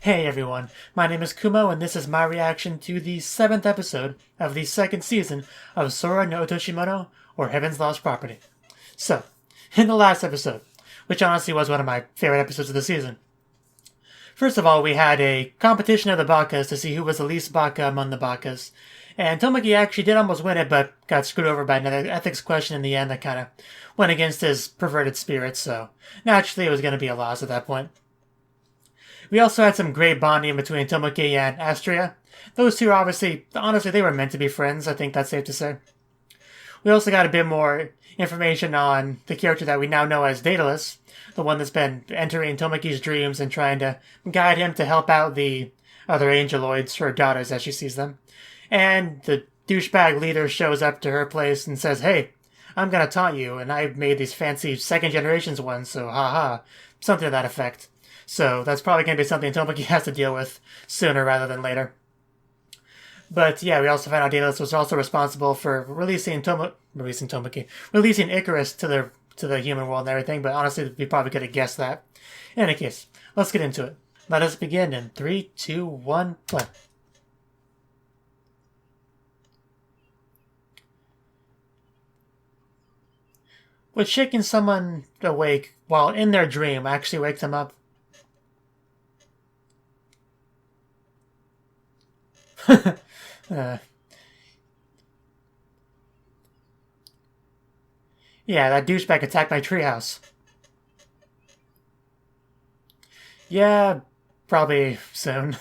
Hey everyone, my name is Kumo and this is my reaction to the 7th episode of the 2nd season of Sora no Otoshimono, or Heaven's Lost Property. So, in the last episode, which honestly was one of my favorite episodes of the season, first of all we had a competition of the Bakas to see who was the least Baka among the Bakas, and Tomoki actually did almost win it but got screwed over by another ethics question in the end that kind of went against his perverted spirit, so naturally it was going to be a loss at that point. We also had some great bonding between Tomoki and Astraea. Those two are honestly, they were meant to be friends, I think that's safe to say. We also got a bit more information on the character that we now know as Daedalus, the one that's been entering Tomoki's dreams and trying to guide him to help out the other Angeloids, her daughters as she sees them. And the douchebag leader shows up to her place and says, "Hey, I'm gonna taunt you, and I made these fancy second generations ones, so haha," something to that effect. So that's probably going to be something Tomoki has to deal with sooner rather than later. But yeah, we also found out Daedalus was also responsible for releasing Icarus to the human world and everything, but honestly, we probably could have guessed that. In any case, let's get into it. Let us begin in 3, 2, 1, play. Would shaking someone awake while in their dream actually wake them up? Yeah, that douchebag attacked my treehouse. Yeah, probably soon.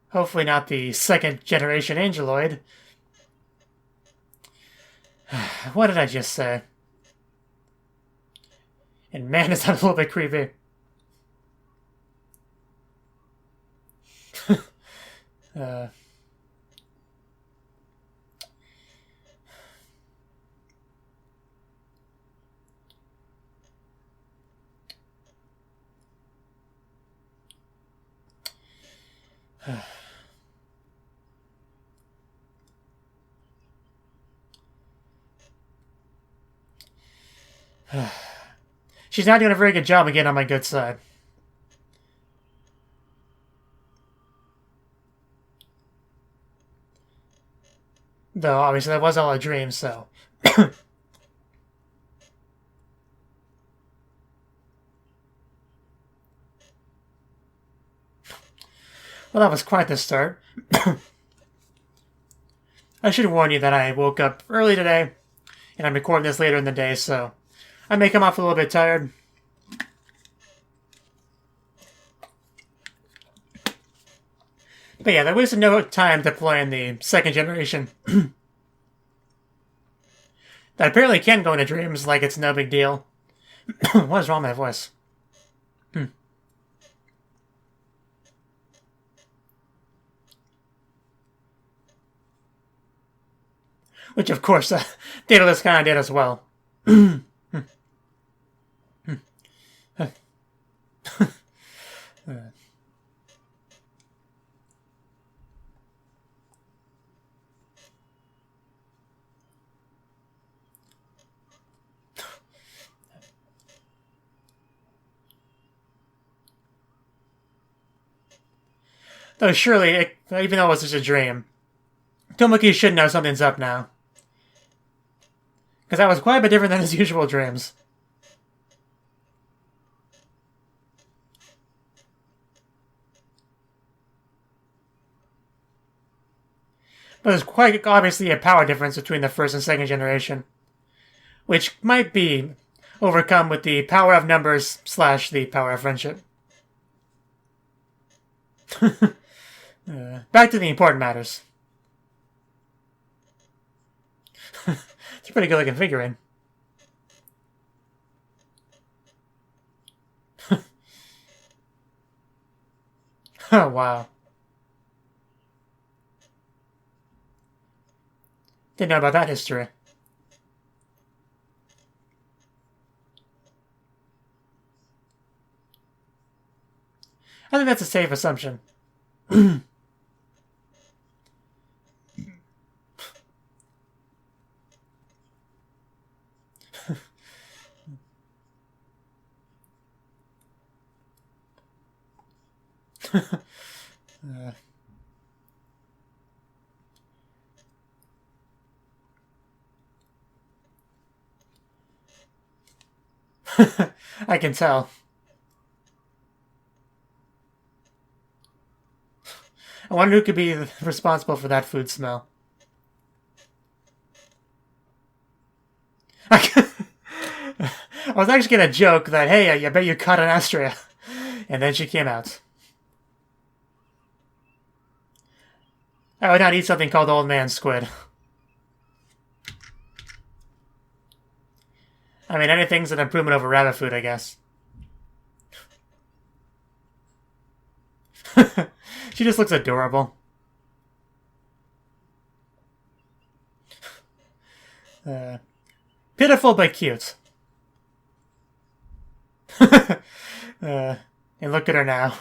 Hopefully not the second generation Angeloid. What did I just say? And man, is that a little bit creepy. uh, She's not doing a very good job of getting on my good side. Though, obviously, that was all a dream, so... Well, that was quite the start. I should warn you that I woke up early today, and I'm recording this later in the day, so I may come off a little bit tired. But yeah, there was no time deploying the second generation. That apparently can go into dreams like it's no big deal. What is wrong with my voice? Which, of course, Daedalus kind of did as well. Though surely, even though it was just a dream, Tomoki should know something's up now. Because that was quite a bit different than his usual dreams. But there's quite obviously a power difference between the first and second generation, which might be overcome with the power of numbers / the power of friendship. Back to the important matters. It's a pretty good looking figurine. Oh, wow. Didn't know about that history. I think that's a safe assumption. I can tell. I wonder who could be responsible for that food smell. I was actually gonna joke that, hey, I bet you caught an Astraea. And then she came out. I would not eat something called old man squid. I mean, anything's an improvement over rabbit food, I guess. She just looks adorable. Pitiful but cute. And look at her now.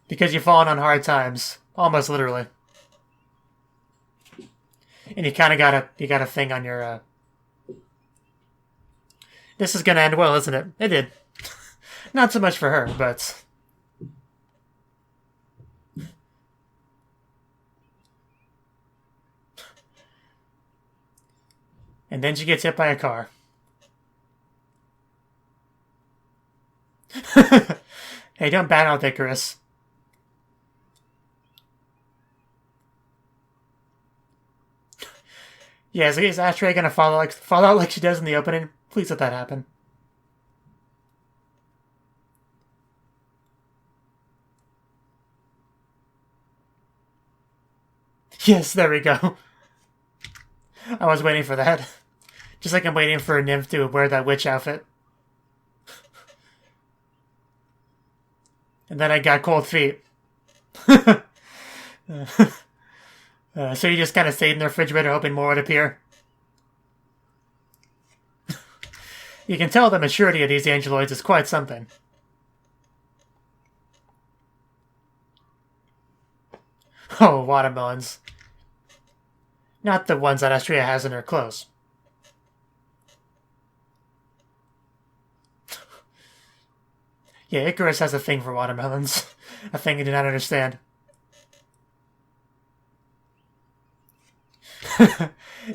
Because you've fallen on hard times. Almost literally. And you kind of got a thing on your, This is gonna end well, isn't it? It did. Not so much for her, but... And then she gets hit by a car. Hey, don't bat out Icarus. Yeah, is Astraea gonna fall out like she does in the opening? Please let that happen. Yes, there we go. I was waiting for that. Just like I'm waiting for a nymph to wear that witch outfit. And then I got cold feet. So you just kind of stayed in the refrigerator hoping more would appear? You can tell the maturity of these Angeloids is quite something. Oh, watermelons. Not the ones that Astraea has in her clothes. Yeah, Icarus has a thing for watermelons. A thing I do not understand.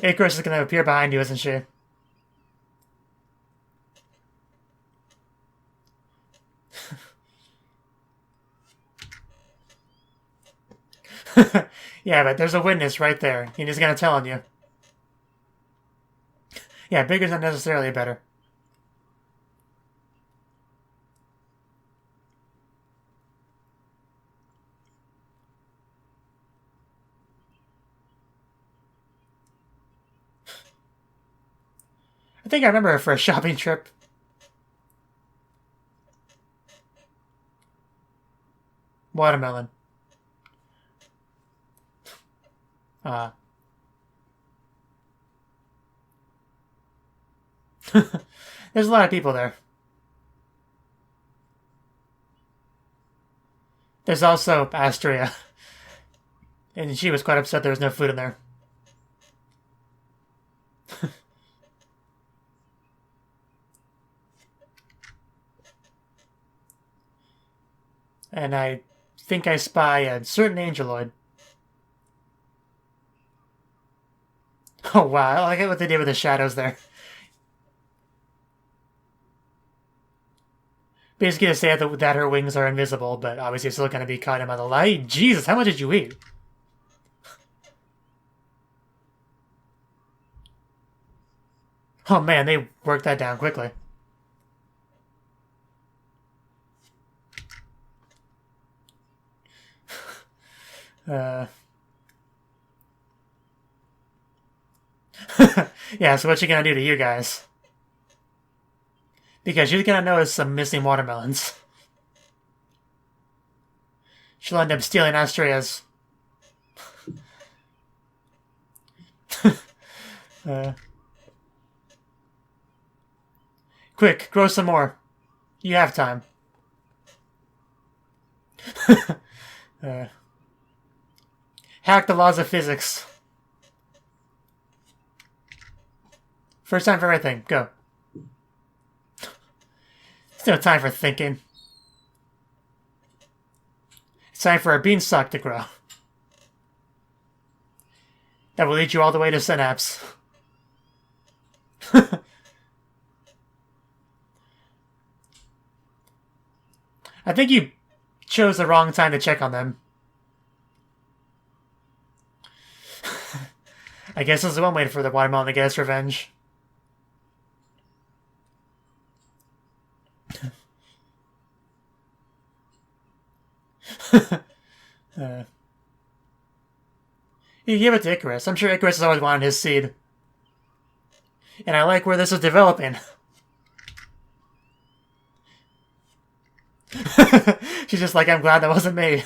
Icarus is going to appear behind you, isn't she? Yeah, but there's a witness right there. He's going to tell on you. Yeah, bigger's not necessarily better. I think I remember her for a shopping trip. Watermelon. There's a lot of people there. There's also Astraea. And she was quite upset there was no food in there. And I think I spy a certain Angeloid. Oh wow, I like what they did with the shadows there. Basically to say that her wings are invisible, but obviously it's still going to be caught in by the light. Jesus, how much did you eat? Oh man, they worked that down quickly. Yeah, so what you gonna do to you guys? Because you're gonna notice some missing watermelons. She'll end up stealing Astraea's. Quick, grow some more. You have time. Hack the laws of physics. First time for everything. Go. There's no time for thinking. It's time for a beanstalk to grow. That will lead you all the way to Synapse. I think you chose the wrong time to check on them. I guess this is one way for the watermelon to get its revenge. You give it to Icarus. I'm sure Icarus has always wanted his seed. And I like where this is developing. She's just like, I'm glad that wasn't me.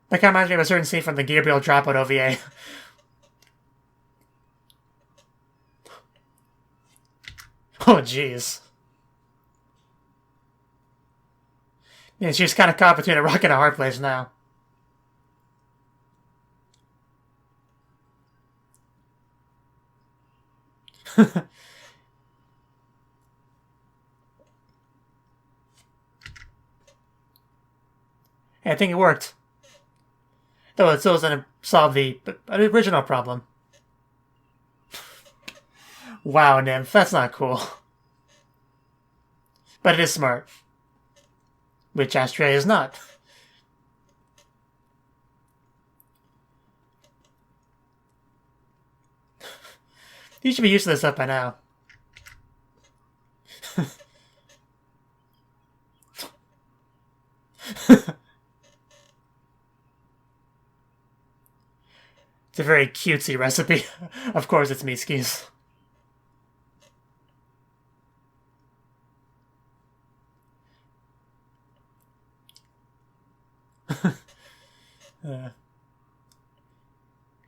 That kind of reminds me of a certain scene from the Gabriel Dropout OVA. Oh, jeez. Yeah, she's kind of caught between a rock and a hard place now. I think it worked. Though it still doesn't solve the original problem. Wow, Nymph, that's not cool. But it is smart. Which Astraea is not. You should be used to this stuff by now. It's a very cutesy recipe. Of course it's Mitsuki's.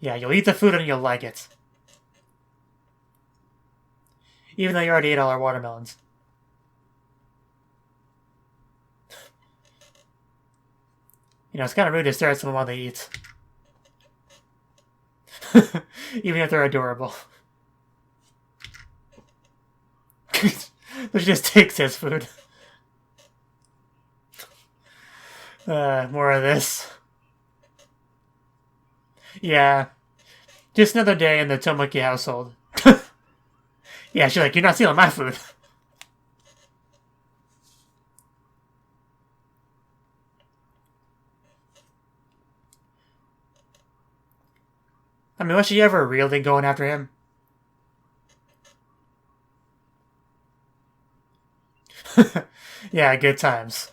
Yeah, you'll eat the food and you'll like it. Even though you already ate all our watermelons. You know, it's kind of rude to stare at someone while they eat. Even if they're adorable. She just takes his food. More of this. Yeah. Just another day in the Tomoki household. Yeah, she's like, you're not stealing my food. I mean, was she ever really going after him? Yeah, good times.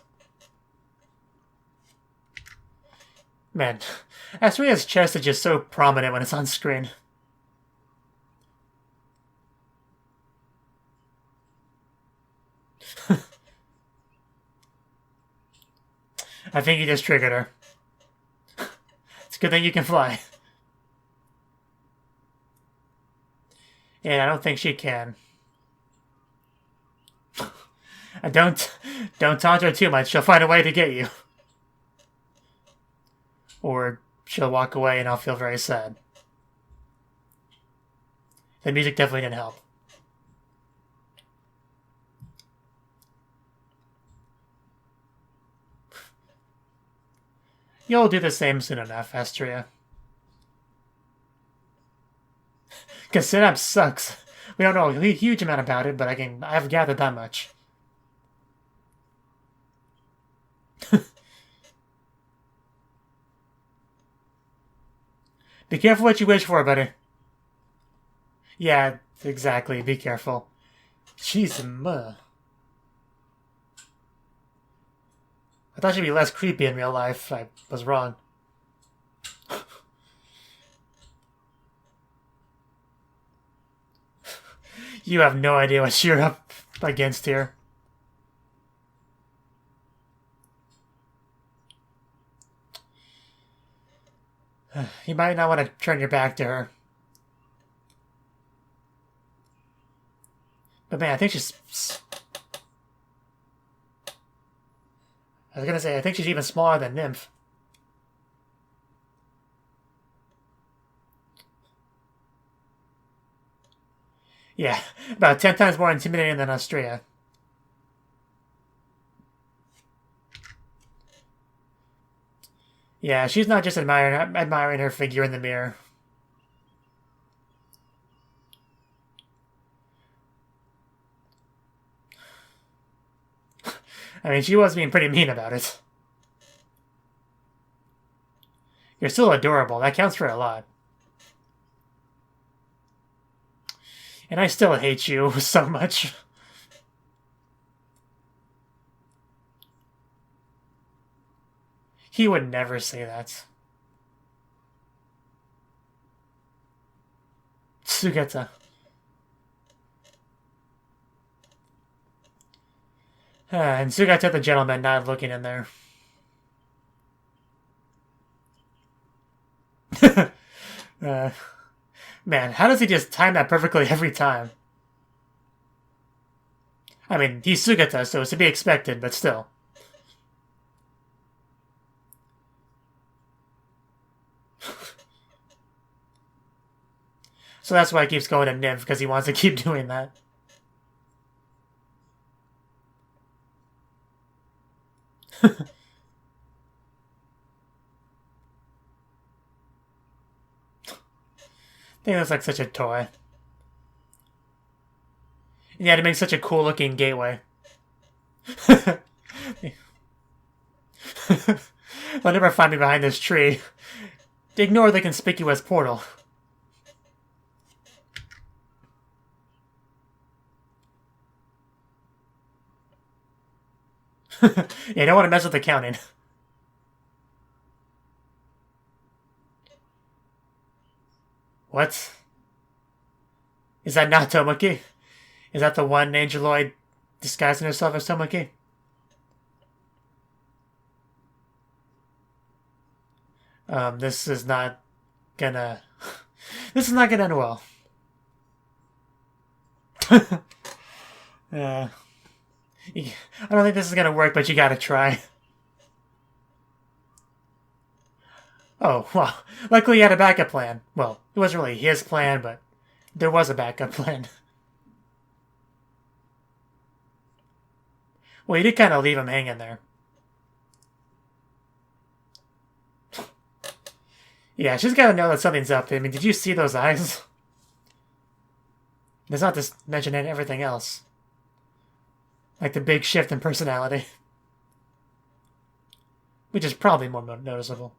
Man, Astraea's chest is just so prominent when it's on screen. I think you just triggered her. It's a good thing you can fly. And I don't think she can. And don't taunt her too much. She'll find a way to get you. Or she'll walk away and I'll feel very sad. The music definitely didn't help. You'll do the same soon enough, Astraea. Because Synapse sucks. We don't know a huge amount about it, but I've gathered that much. Be careful what you wish for, buddy. Yeah, exactly. Be careful. Jeez, I thought she'd be less creepy in real life. I was wrong. You have no idea what you're up against here. You might not want to turn your back to her. But man, I think she's... I was gonna say, I think she's even smaller than Nymph. Yeah, about 10 times more intimidating than Astraea. Yeah, she's not just admiring her figure in the mirror. I mean, she was being pretty mean about it. You're still adorable. That counts for a lot. And I still hate you so much. He would never say that. Sugata. And Sugata the gentleman not looking in there. Man, how does he just time that perfectly every time? I mean, he's Sugata, so it's to be expected, but still. So that's why he keeps going to Nymph, because he wants to keep doing that. They looks like such a toy. And yeah, to make such a cool looking gateway. They'll never find me behind this tree. Ignore the conspicuous portal. Yeah, you don't want to mess with the counting. What? Is that not Tomoki? Is that the one Angeloid disguising herself as Tomoki? This is not gonna... This is not gonna end well. I don't think this is gonna work, but you gotta try. Oh, well, luckily he had a backup plan. Well, it wasn't really his plan, but there was a backup plan. Well, you did kind of leave him hanging there. Yeah, she's gotta know that something's up. I mean, did you see those eyes? There's not to mention everything else. Like the big shift in personality. Which is probably more noticeable.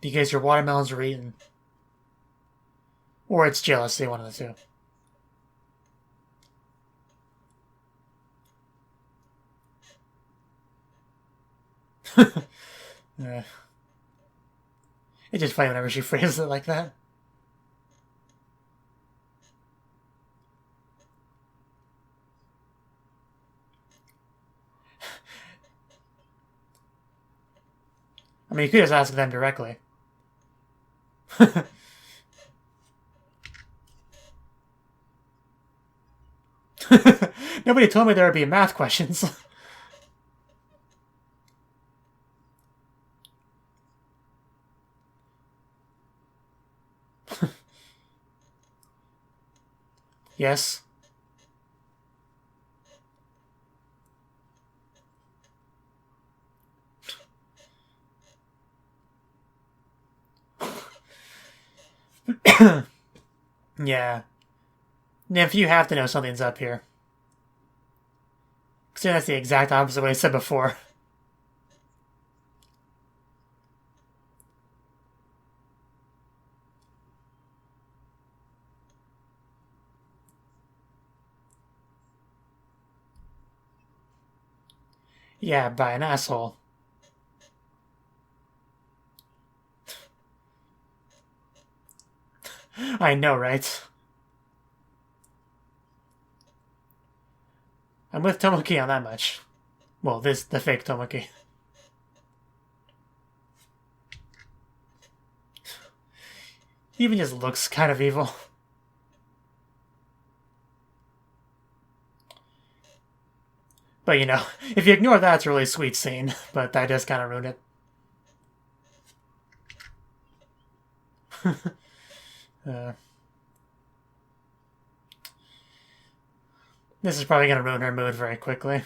Because your watermelons are eaten. Or it's jealousy, one of the two. It's just funny whenever she phrases it like that. I mean, you could just ask them directly. Nobody told me there would be math questions. Yes. Yeah. If you have to know something's up here. Because that's the exact opposite of what I said before. Yeah, by an asshole. I know, right? I'm with Tomoki on that much. Well, the fake Tomoki. He even just looks kind of evil. But you know, if you ignore that, it's a really sweet scene. But that does kind of ruin it. This is probably going to ruin her mood very quickly.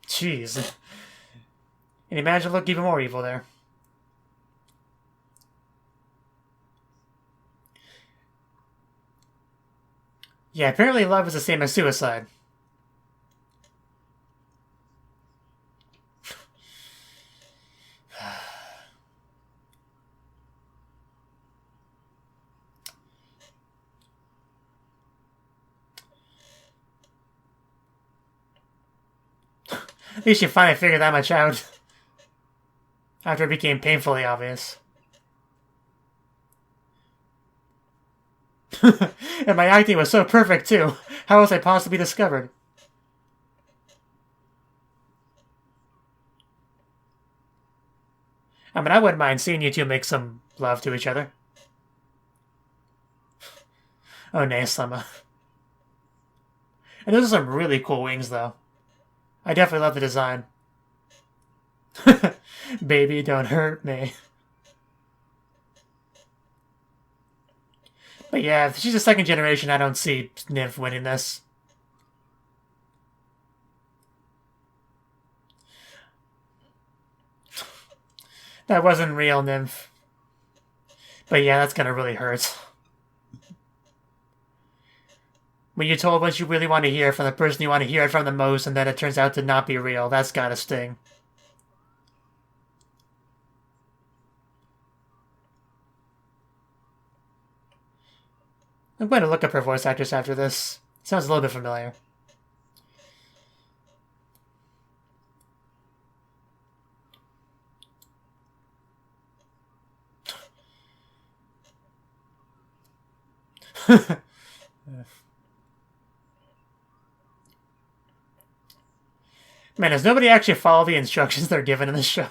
Jeez. And he managed to look even more evil there. Yeah, apparently love is the same as suicide. At least you finally figured that much out. After it became painfully obvious. And my acting was so perfect, too. How was I possibly discovered? I mean, I wouldn't mind seeing you two make some love to each other. Oh, Nae-sama. And those are some really cool wings, though. I definitely love the design. Baby, don't hurt me. But yeah, if she's a second generation, I don't see Nymph winning this. That wasn't real, Nymph. But yeah, that's gonna really hurt. When you're told what you really want to hear from the person you want to hear it from the most, and then it turns out to not be real, that's gotta sting. I'm going to look up her voice actress after this. Sounds a little bit familiar. Man, does nobody actually follow the instructions they're given in this show?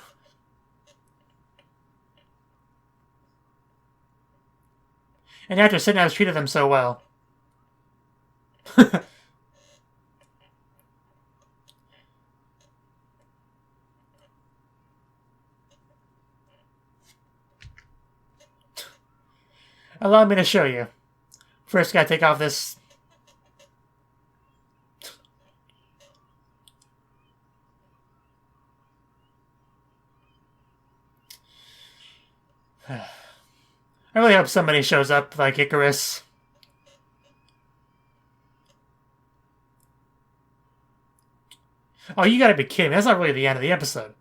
And after Synapse treated them so well. Allow me to show you. First, gotta take off this... I really hope somebody shows up like Icarus. Oh, you gotta be kidding me. That's not really the end of the episode.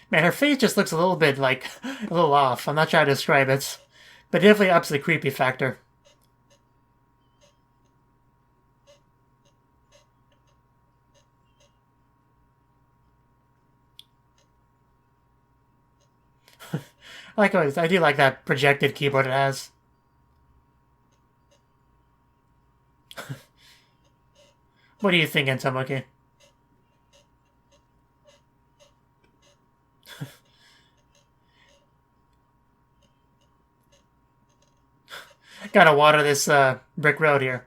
Man, her face just looks a little bit, like, a little off. I'm not trying to describe it. But it definitely ups the creepy factor. I do like that projected keyboard it has. What are you thinking, Tomoki? Gotta water this brick road here.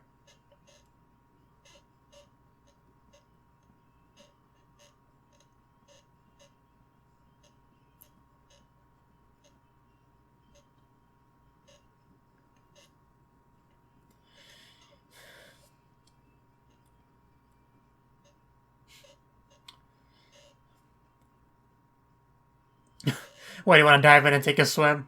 What, do you want to dive in and take a swim?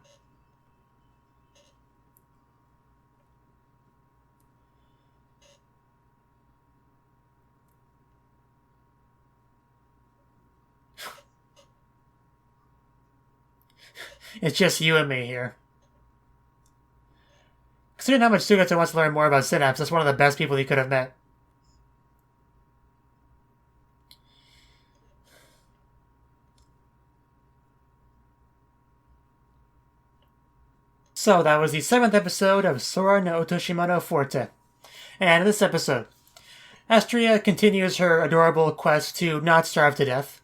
It's just you and me here. Considering how much Sugata wants to learn more about Synapse, that's one of the best people he could have met. So, that was the 7th episode of Sora no Otoshimono Forte. And in this episode, Astraea continues her adorable quest to not starve to death.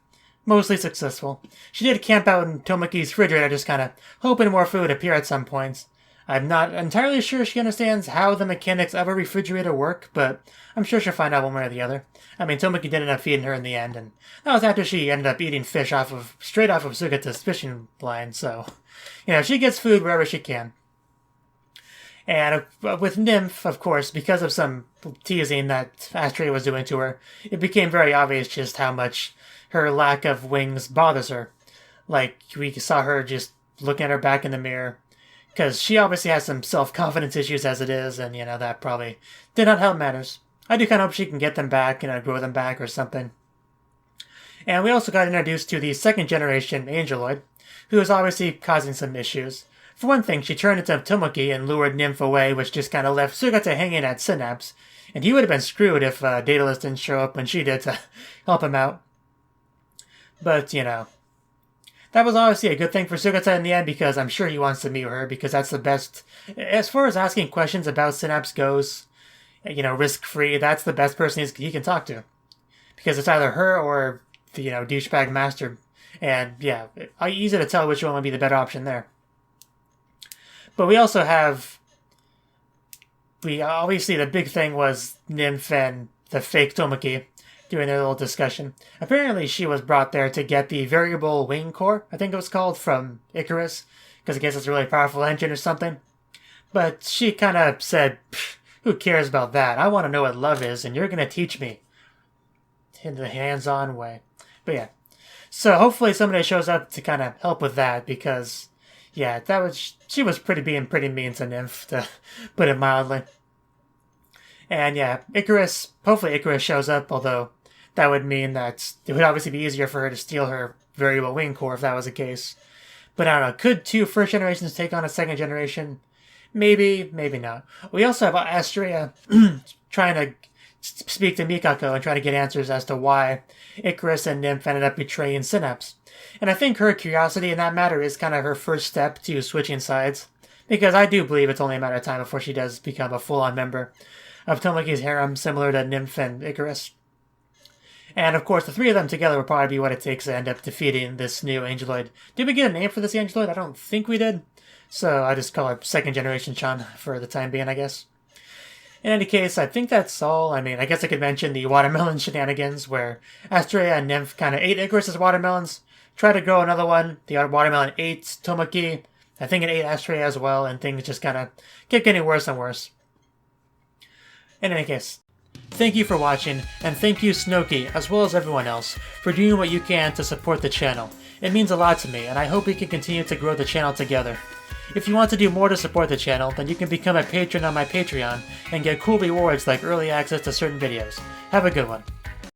mostly successful. She did camp out in Tomoki's refrigerator, just kind of hoping more food would appear at some points. I'm not entirely sure she understands how the mechanics of a refrigerator work, but I'm sure she'll find out one way or the other. I mean, Tomoki did end up feeding her in the end, and that was after she ended up eating fish straight off of Sugata's fishing line, so, she gets food wherever she can. And with Nymph, of course, because of some teasing that Astraea was doing to her, it became very obvious just how much her lack of wings bothers her. Like, we saw her just looking at her back in the mirror, because she obviously has some self-confidence issues as it is, and, that probably did not help matters. I do kind of hope she can get them back, grow them back or something. And we also got introduced to the second generation Angeloid, who is obviously causing some issues. For one thing, she turned into Tomoki and lured Nymph away, which just kind of left Sugata hanging at Synapse, and he would have been screwed if Daedalus didn't show up when she did to help him out. But, that was obviously a good thing for Sugata in the end, because I'm sure he wants to meet her, because that's the best. As far as asking questions about Synapse goes, risk-free, that's the best person he can talk to. Because it's either her or the, douchebag master. And, yeah, easy to tell which one would be the better option there. But we also have... obviously, the big thing was Nymph and the fake Tomoki doing their little discussion. Apparently, she was brought there to get the variable wing core, I think it was called, from Icarus, because I guess it's a really powerful engine or something. But she kind of said, who cares about that? I want to know what love is, and you're going to teach me. In the hands-on way. But yeah. So hopefully somebody shows up to kind of help with that, because, yeah, she was being pretty mean to Nymph, to put it mildly. And yeah, hopefully Icarus shows up, although that would mean that it would obviously be easier for her to steal her variable wing core if that was the case. But I don't know, could 2 first generations take on a second generation? Maybe, maybe not. We also have Astraea trying to speak to Mikako and try to get answers as to why Icarus and Nymph ended up betraying Synapse. And I think her curiosity in that matter is kind of her first step to switching sides, because I do believe it's only a matter of time before she does become a full-on member of Tomoki's harem, similar to Nymph and Icarus. And of course, the 3 of them together will probably be what it takes to end up defeating this new Angeloid. Did we get a name for this Angeloid? I don't think we did. So I just call her second generation Chan for the time being, I guess. In any case, I think that's all. I mean, I guess I could mention the watermelon shenanigans, where Astraea and Nymph kind of ate Icarus's watermelons, tried to grow another one. The watermelon ate Tomoki. I think it ate Astraea as well, and things just kind of kept getting worse and worse. In any case, thank you for watching, and thank you Cnouki, as well as everyone else, for doing what you can to support the channel. It means a lot to me, and I hope we can continue to grow the channel together. If you want to do more to support the channel, then you can become a patron on my Patreon and get cool rewards like early access to certain videos. Have a good one.